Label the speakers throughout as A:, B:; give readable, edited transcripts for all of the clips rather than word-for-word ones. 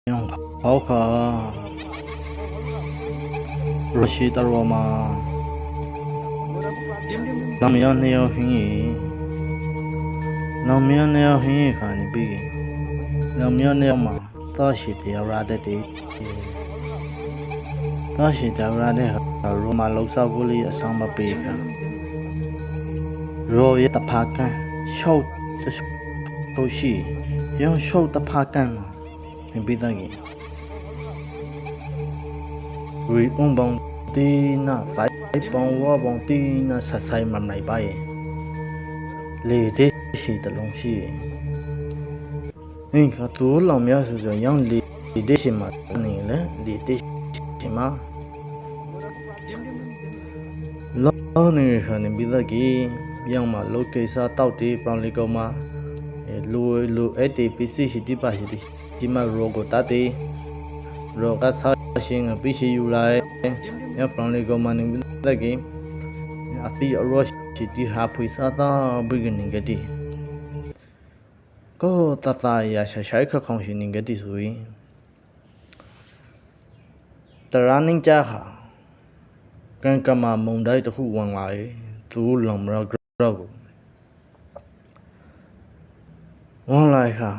A: yang hauka Rashid Arwama Lamyan Neo Hingi Lamyan Neo Hingi Kani Bigi Lamyan Neo Ma Tashi Tia Radeti Tashi Tia Rade Roma Losa Buli Asama Pika Roy Tapaka Show the Toshi Young Show the Pakan Bidagi We umbong tina five bong wabong tina sasai mamnai bai Le de si the long si Inka tu long mia su young li de si ma ni le li de si ma Lo ni han bidagi yang ma lo ke sa tao ti prang li ko ma lu ATPC si ti pa si ma rogo ta ti roga sa sing PC yu lai ya prang le ko ma ni bidagi ati ro si ti ha phui sa ta beginning ga ti ko ta ya sha shai kha khong si ning ga ti sui taraning cha kha kan kama mong dai tu wang lai tu long ra ko wang lai kha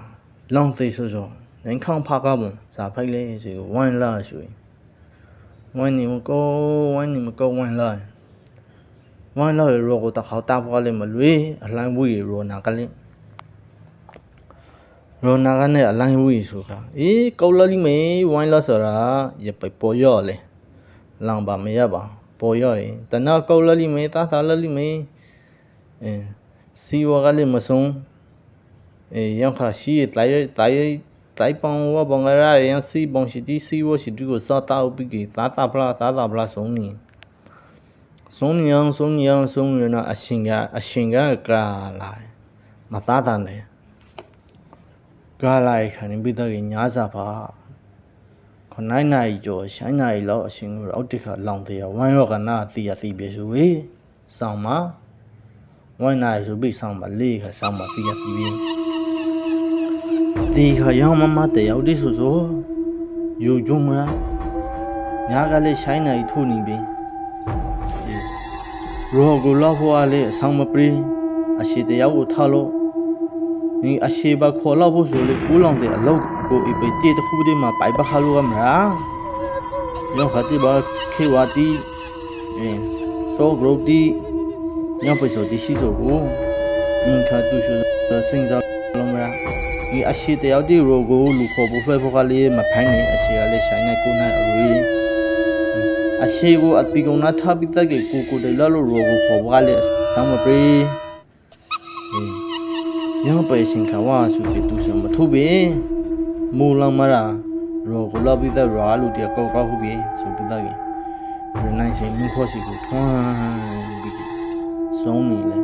A: long ti so so nen khang pha ka bon sa phai le si wan la sui wan ni mo ko wan la ro ko ta khao ta pha le ma lui a lai wi ro na ka le ro na ka ne a lai wi so kha ko la li me wan la sa ra ye pai po yo le lang ba me ya ba po yo ta na ko la li me ta la li me si wa ka le ma song yang kha si tai pong wa bong ra yang si bong si ti si wo si tu ko sa ta u bi ki ta bla song ni na a shin ga ka lai ma ta ne ka lai kha ni bi ta ki nya sa ba khon nai nai jo shai nai lo a shin ro ti kha long te ya wan ro ka na ti ya ti be su we sang ma wan nai su bi sang ba le kha sang ba ti ya ti bi Ti kha yang mama te yaw di so so yu jung ma nya ka le shai nai thu ni bi ro go la pho a le sang ma pri a shi te yaw ko tha lo ni a shi ba kho la pho so le ku long te a lo ko i pe ti te khu de ma pai ba kha lo ga ma yo kha ti ba khe wa ti to gro ti nya pe so ti shi so ko in kha tu so sing za lo maဒီအရှိတယောက်ဒီရိုကိုလူခေါ်ဖို့ဖွဲ့ဖို့ကလေးမဖိုင်းနေအရှိကလေးဆိုင်နေကိုနိုင်အရွေအရှိကိုအတိကုံနာထပိတကေကိုတလလို့ရိုကိုခေါ်ဖို့ကလေးတောင်းမပြေရောပဲရှင်ခဝါစုပြတူစမထုပဲမူလမရာရိုကိုလပိတရာလူတကောက်ဟုတ်ပြီဆိုပိတကေရနိုင်စင်မြခေါ်စီကိုထွန်းပြီးဆုံးနေလေ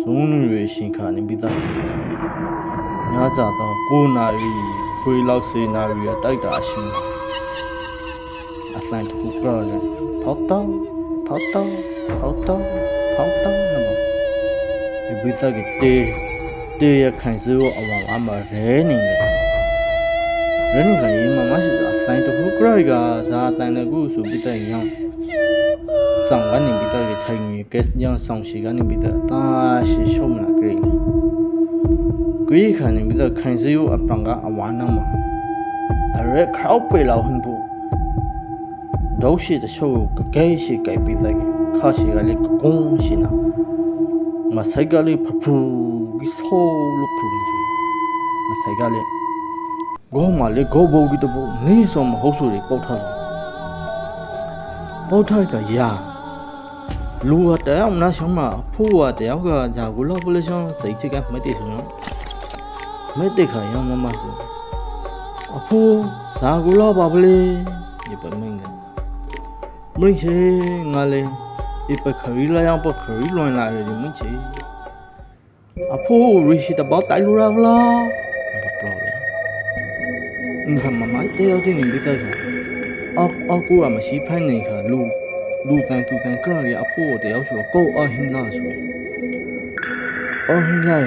A: ဆုံးရရှင်ခါနေပိတညကြတော့9နာရီခွေလောက်စေနာရီတိုက်တာရှိအဖန်တခုကြောလဲဖောက်တော့နမဒီပိစကတေရခိုင်စိုးအဝါအမရဲနေလေရနေကရေမမရှိအဖန်တခုကြောကစားတန်တကူဆိုပိတဲ့ရောင်းဆောင်ကနေပိတဲ့ထိုင်ကြီးကက်ညောင်းဆောင်ရှိကနေပိတဲ့တာရှိရှုံးမလားကြိကွေးခါနေပြီးတော့ခိုင်စရိုးအပံကအဝါနာမှာအရက်ခရောက်ပေလောက်ဟင်းဖို့ဒုရှိတချို့ကကဲရှိကြိုက်ပြီးတဲ့ခါရှိကလေးကုန်းရှိနာမဆိုင်ကလေးဖဖူကြီးဆိုလို့ဖူကြီးမဆိုင်ကလေးဂိုးမလေးဂိုးဘုတ်ကြီးတပုတ်နေဆုံးမဟုတ်ဆိုတွေပုတ်ထားဆိုပုတ်ထိုက်ကရာလူကတယောက်နာဆောင်မှာဖိုးကတယောက်ကဂျာကိုလောက်ပလရှောင်းစိတ်ချက်ကမတည်ဆိုနော်မဲတက်ခါရောမမဆိုအဖိုးဇာကူလောက်ပါပလေဒီပမင်းကမင်းချေငါလေဒီပခရီလာရောက်ပခရီလွန်လာရဒီမင်းချေအဖိုးရီရှိတဘောတိုင်လူရာဗလားဘာပရောလဲမမတဲရောက်တဲ့နေပြီးတော့အောက်ကူကမရှိဖိုင်းနေခါလူတန်သူတန်ကရရအဖိုးတယောက်ဆိုကိုအဟင်းလာဆိုအဟင်းလာ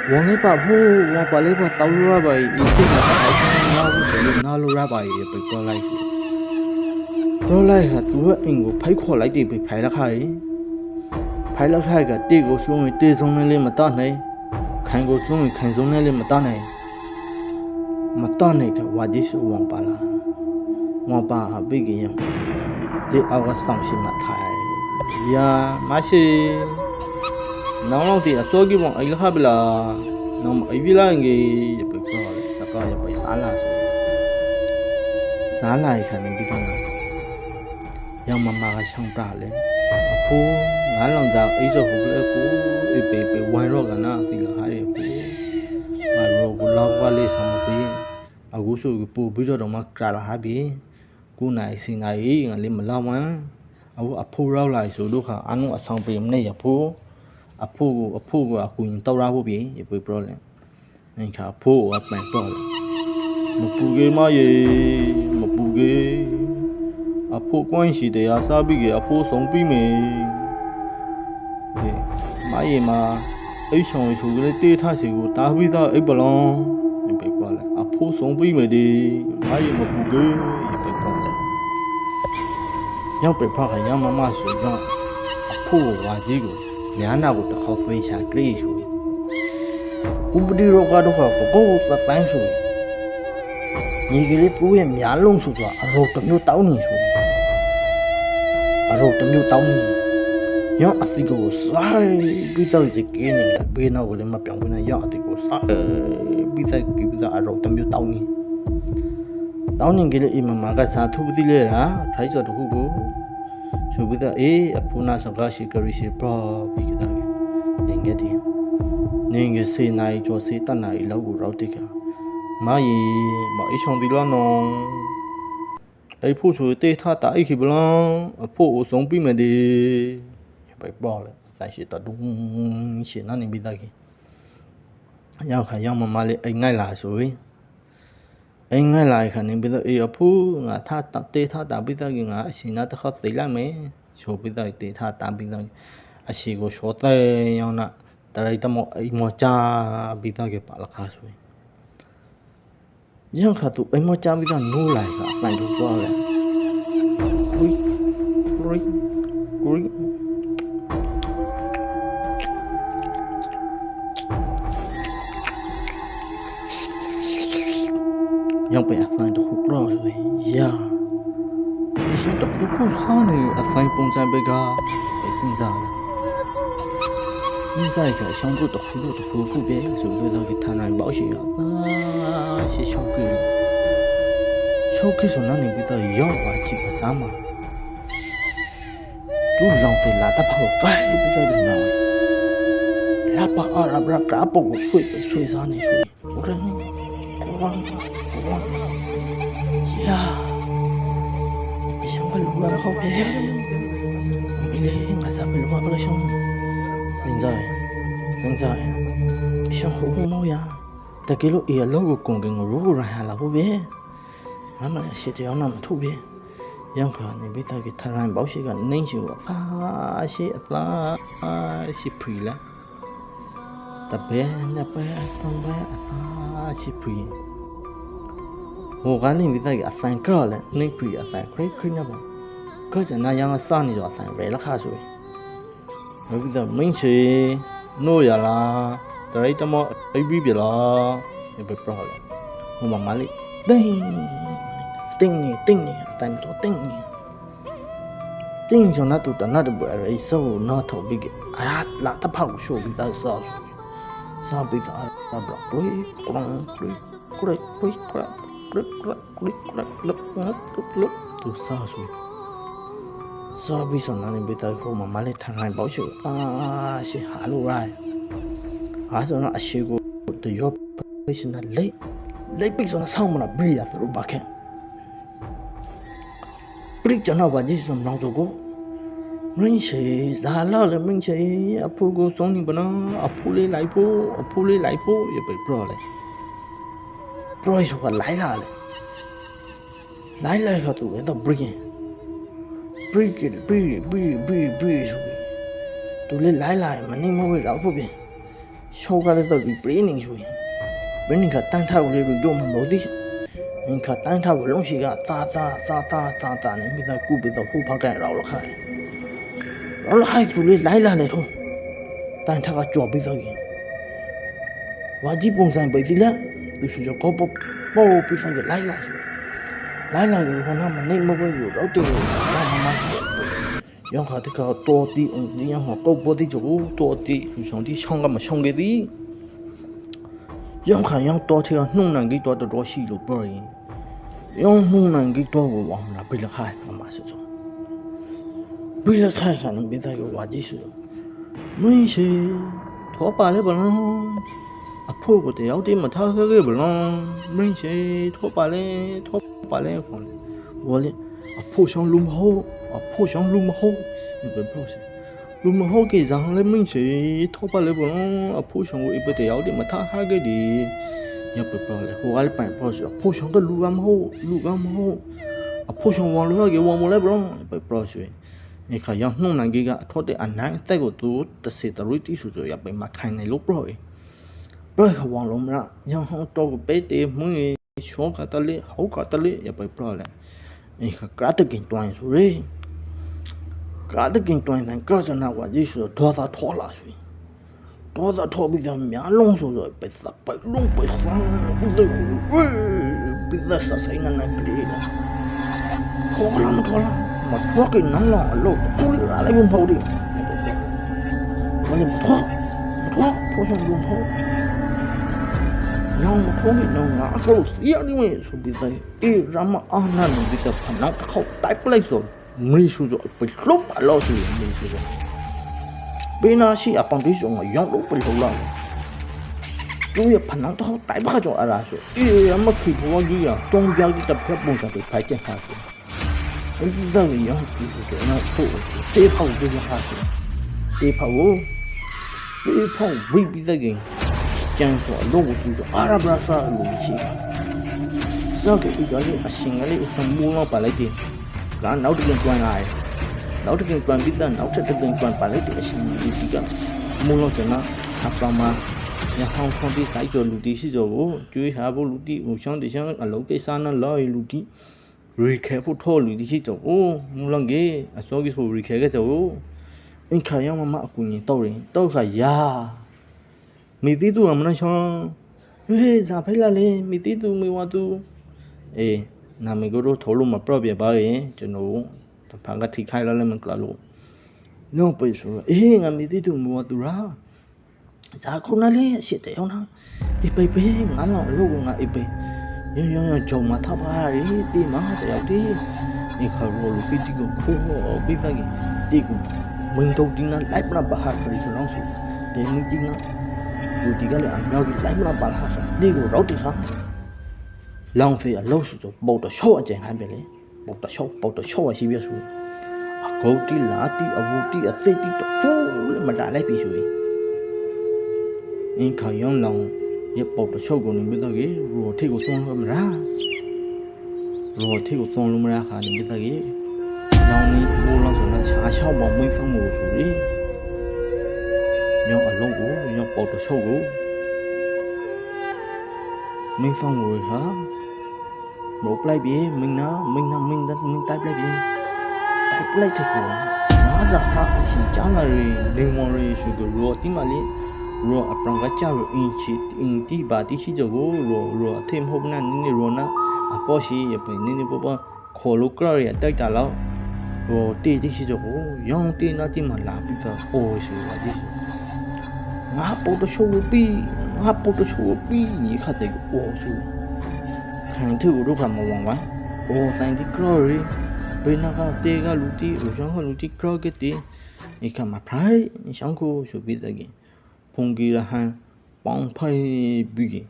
A: 王来把铺，王把来把道路啊把，一天嘛还是那路的那路啊把也被过来说，过来哈，都说因我拍过来的被拍了开，拍了开个第个兄弟第兄弟里没打呢，看个兄弟看兄弟里没打呢，没打呢个我就是王把啦，王把被个样，这阿个伤心嘛太呀，马西。နောက်တော့ဒီအစောကြီးပေါ့အဲ့လခပလာနောက်အဗီလာငေရပကောစကားရပစားလာဆိုစားလာခဏပြီးတော့ရောင်မမကရှောင်းပြလေအဖိုးငါးလောင်စားအိတ်စောဟုတ်လေကိုအေးပေဝိုင်းတော့ကနာသီလာဟာရဖိုးမရောကလောက်ကလေးဆောင်ပြီးအခုဆိုပို့ပြီးတော့မှကြလာဟာပြီကိုနိုင်စင်နိုင်ငါလေးမလောက်မှအခုအဖိုးရောက်လာဆိုတော့ခါအနုအဆောင်ပေးမနေရဖိုးအဖိုးကအကူရင်တောက်ရဖို့ပြီရပြပြောလဲအင်ခါဖိုးကပန်တော့လဲမပူကေမရေမပူကေအဖိုးကွင်းရှိတရားစားပြီးကေအဖိုးဆုံးပြီးမယ်မရေမှာအိတ်ဆောင်ရှူကလေးတေးထားစီကိုတားပြီးသားအိတ်ပလောင်းရပြပြောလဲအဖိုးဆုံးပြီးမယ်ဒီမရေမပူကေရပြပြောလဲရောက်ပြဖခရမမဆိုတော့အဖိုးဝါကြီးကိုညာနာကိုတစ်ခေါက်ဖွင့်ရှာကြည့်ဆိုဥပဒေရောကတော့ကိုသတိုင်းဆိုညီကလေးသူ့ရဲ့များလုံးဆိုတော့အရောတစ်မျိုးတောင်းနေဆိုအရောတစ်မျိုးတောင်းနေရောအစီကိုစားပြီးတော့ဒီကင်းနေတာဘေးနောက်ကိုလည်းမပြောင်းဘူးနဲ့ရောအစီကိုစားပြီးတော့အရောတစ်မျိုးတောင်းနေကလေးအိမ်မှာကစားသူပြီးလေတာထိုက်စောတခုကိုဆိုပြီးတော့အဖူနာစကားရှိကြရရှိပြပြီးကြတယ်နေငယ်တင်နေငယ်စေနိုင်ကျော်စေတနိုင်လောက်ကိုရောက်တိကမယီမအဆောင်ဒီလာနော်အဲ့ဖို့ဆိုတေးထားတာအိခိဘလန်အဖို့အဆုံးပြီးမယ်ဒီပဲပေါ်လေဆိုင်ရှိတဒုံရှင်းနေပြီးသားကြီးရောက်ခါရောက်မလေးအိမ်ငိုက်လာဆိုရင်အိမ်ငိုက်လာခါနေပြီးတော့အဖူငါထားတေးထားတာပြီးသားကြီးငါအရှင်နာတစ်ခါသိလိုက်မယ်ချိုပြီးတော့တေးထားတာပြီးတော့အရှိကိုရှော့တဲ့ရောက်နာတရိုက်တမောအိမ်မောချပြီးတော့ကပါလခါဆိုရင်ရောက်ခါသူအိမ်မောချပြီးတော့နိုးလိုက်ခါအဆိုင်တို့သွားတယ်ကွီရောက်ပြန်အဖိုင်တစ်ခုတော့ဆိုရင်ယာအရှင်တစ်ခုခုစားနေအဖိုင်ပုံစံပဲကစဉ်းစားကအရှောင်းတို့တစ်ခုပဲဆိုပြီးတော့ဒီဌာနပေါရှိရရှေ့ရှောင်းကြီးဆိုနေပြီးတော့ရောက်ပါကြည့်ပါစားမှာသူလောင်ဖေးလာတဖောက်ကိုင်းပြီးတော့နော်လာပါအရဘရကပ်ကိုဆွေးစားနေဆိုရင်ဝမ်း呀，想不路了好别，没嘞，我啥不路不了想，现在，想好好呀，但给了也老个公跟我如果让下了不别，妈妈写的要那么特别，样可你别他给他让保险个能修是赔了，但别东北是赔。我讲你别个三个了，你不要三块那吧？可是那样三你就三为了卡水，我不知道明天诺呀啦，但是怎么A B B 啦，也不知道了。我妈妈哩，叮你，咱们都叮你，叮就那都那都不是手那头别个，哎呀，那他怕我说别个啥别个那不သူစားပြီးဆိုနေပြီးတော့ဟိုမလေးထိုင်ပေါ့ရှိရှေဟာလိုရိုင်းဆိုတော့အရှိကိုတရောပစ်နေလိပိဆိုတော့ဆောင်းမလားဘီရသူဘာခဲပရိကျနာဘာကြီးဆိုတော့တော့ကိုမင်းရှိဇာလာလေမင်းရှိအဖိုးကိုစုံနေပါနော်အဖိုးလေးလိုက်ဖို့ရပြပရောလေပရောဆိုကလိုက်လာခါသူတော့ break ဆိုသူလေလိုက်မနေမဝေတော့ဖို့ပြင် ရှောက်ကလည်းတော့ပြင်းနေဆိုရင်ဘယ်နည်းကတန်းထားကိုလေတို့မှမလို့ဒီအင်္ဂါတန်းထားကိုလုံးရှိကသာနေမိသားကူပြီးတော့ဟိုဖက်ကရောလခိုင်ရောလခိုင်သူလေလိုက်လာနေတော့တန်းထားကကြော်ပြီးတော့ရင်ဝါကြီးပုံစံပဲဒီလားသူရှိတော့ကောပေါ်ပြီးတော့လိုက်လာဆိုလိုက်လာလို့ခဏမနေမပွဲရတော့တူမရောခါတကတော့တီအန်ဒီဟောကောပေါ်တီကျိုးတော်တီဆောင်တီဆောင်ကမဆောင်ခဲ့သည်ရောခါရောတော်ချေနှုံနံကြီးတော်ရှိလို့ပြောရင်ရောနှုံနံကြီးတော်ကိုဝါမလားပြလခိုင်အမဆိုဆိုပြလခိုင်ကနေမိသားကိုဝါကြီးဆိုမင်းရှိထောပါလေဘလုံးအဖို့ကိုတယောက်တည်းမထားခဲ့ဘလုံးမင်းရှိထောပါလေခေါ်ဝါလေအဖို့ဆောင်လူမဟုတ်ဘယ်ပြောစလူမဟုတ်ကိစ္စလည်းမင်းရှိထောပါလေဘလုံးအဖို့ဆောင်ကိုအပတယောက်တည်းမထားခဲ့ဒီရပပလေဟိုအလပန်ပေါ်ဆိုအဖို့ဆောင်ကလူကမဟုတ်အဖို့ဆောင်ဝါလူကဝါမလဲဘလုံးဘယ်ပြောဆွေဒီခါရောက်နှုံနိုင်ကြီးကအထောက်တဲ့အနိုင်အသက်ကိုသူတစေတရီတီဆိုရပဲမခိုင်နေလို့ပြောခဝါလုံးမလားရောင်းဟောတော့ပဲတေမွေးရှောကတလေဟောကတလေရပဲပြောလဲဒီခါကရတကင်တွိုင်းဆိုရကရတကင်တွိုင်းတဲ့ကောစနာဝါကြီးဆိုတော့သာထောလာဆွေတော့သာထောပြီးတော့များလုံးဆိုတော့ပဲစပ်ပဲလုံးပဲဆန်းဘူးလို့ပြီးတော့ဆိုင်နေပြီခေါ်လာမထောလာမတော့ကနန်းလာအလို့ပူလာလည်းမဟုတ်ဘူးဘာလဲမတော့ဖိုးဆုံးလုံးထောနောင်ထိုးမိနောင်ငါအကောစီရနေမယ်ဆိုပြီးတော့အေးရမအာနာနေပြီးတော့ဖနောက်တစ်ခေါက်တိုက်ပလိုက်ဆိုမင်းဆိုတော့ပြလှုပ်အလို့ဆိုရင်မင်းဆိုတော့ဘေးနာရှိအပေါင်တိစုံကရောင်းလို့ပြလှုပ်လာတယ်သူရဖနောက်တစ်ခေါက်တိုက်ပခါကြောအရာဆိုအေးရမခိဘောကြီးရတုံးပြောက်တစ်ဖက်ပုံစံတွေဖိုက်ချက်ထားဆိုအဲဒီတော့ရောင်းပြီးဆိုတော့နောက်ဖို့တေးဖောက်ပြီးထားဆိုတေးဖောက်ဝိပြီးတဲ့ကင်ကျန်ဆိုအလုံးကိုသူအာရဘရာဆာလို့ရှိစောက်ကအီတလီအရှင်ကလေးအစမူလောက်ပါလိုက်တယ်ကနောက်တစ်ကင်ကျွမ်းလာတယ်နောက်တစ်ကင်ကျွမ်းပြီးတော့နောက်ထပ်တစ်ကင်ကျွမ်းပါလိုက်တယ်အရှင်ဒီစီကမူလောက်ကျနာအပမရဟောင်းခွန်ပြီးဆိုင်ကျော်လူတီရှိကျော်ကိုကျွေးထားဖို့လူတီဟိုချောင်းတချောင်းအလုံးကိစ္စနဲ့လော်လူတီရီခဲဖို့ထော်လူတီရှိကျော်အိုးမူလောက်ကြီးအစောကြီးဆိုရီခဲကကျော်အင်ခါယောမမအကူညီတော့ခါယာမိတိတူအမနရှောဟေးဇာဖိလာလေမိတိတူမေဝတူအေးနာမီကိုတော့ထိုးလို့မပြပြပါရင်ကျွန်တော်တဖန်ကထိခိုက်လာလည်းမကလာလို့လုံးပိတ်ဆိုအေးငါမိတိတူမေဝတူရာဇာခုနလေးရှစ်တဲ့အောင်နာဒီပိပိငါတော့လို့ငါအိပိရောဂျုံမထပါရီတီမတယောက်တီဒီခါရိုလူပီတီကိုခိုးပြီးသားကြီးတီကိုမင်းတို့တင်းလိုက်ပနာပါဟာခရီးလောင်းစုဒီမင်းတင်းလူတီကလည်းအမြောက်ကြီးလိုက်ပနာပါဟာဒီကိုတော့တီခါလောင်းစီအလို့ဆိုပုတ်တော့ရှော့အကျန်ဟမ်းပဲလေပုတ်တော့ရှော့ရှိပြဆိုအကုတ်တီလာတီအဝူတီအသိတီတော့ဟိုးမတားလိုက်ပြီဆိုရင်အင်းခါယောင်းလောင်းရပုတ်တော့ရှော့ကိုနေပြီးတော့ကြီးရိုထိကိုသွန်းလို့မလားခါနေပြီးတော့ကြီးနောင်နီဘိုးလောက်ဆိုတော့ရှားချောက်ပေါ်မွေးဖုံးလို့ဆိုရီညောင်းအလုံးကိုညောင်းပေါ်တော့ချုပ်ကိုမင်းဖုံးလို့ဟာမပလိုက်ပြေမင်းတိုက်ပလိုက်ပြေတိုက်ပလိုက်တဲ့ကောင်နားစားဟာအရှင်ကြားလာရီလင်မော်ရီရှုကိုရောတိမလေးရောအပရံကချာအင်တီဘာတီရှိကြကိုရောအထင်ဟုတ်နာနင်းရောနာအပေါ်ရှိရပနင်းပေါ်ခေါ်လို့ကြရတိုက်တာလောက်ဟိုတေးတိရှိကြကိုရောင်းတေးနာတိမလာပြီးတော့အိုးရှိပါဒီငါပုတ်တချိုးပြီးညီခတ်တဲ့အိုးရှိခံထူတို့ကမဝဝအိုးဆိုင်ဒီကရော်ရီဘယ်နာကတေးကလူတီအိုးရောင်းကလူတီကရော့ကတီဒီကမှာဖရိုင်ရှောင်းကိုဆိုပြီးတဲ့ကဖုန်ကြီးရဟန်ပေါင်ဖိုင်ပြီး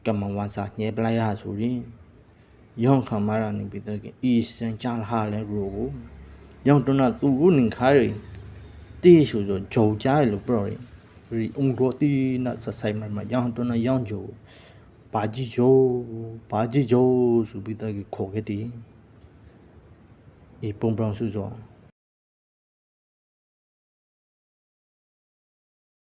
A: ကမဝါစာညဲပလိုက်ရဆိုရင်ယောင်ခမာရာနေပြီးတော့အီစန်ချာလာလဲရိုကိုယောင်တော့သူ့ကိုနင်ခါရီတီးဆိုတော့ဂျုံကြရလို့ပြောရင်ရီအုံတော့တီးနတ်ဆိုင်မှာယောင်တော့ယောင်ဂျိုဘာကြီးဂျိုဆိုပြီးတော့ခေါ်ခဲ့တယ်အေးပုံပရောင်စုဆို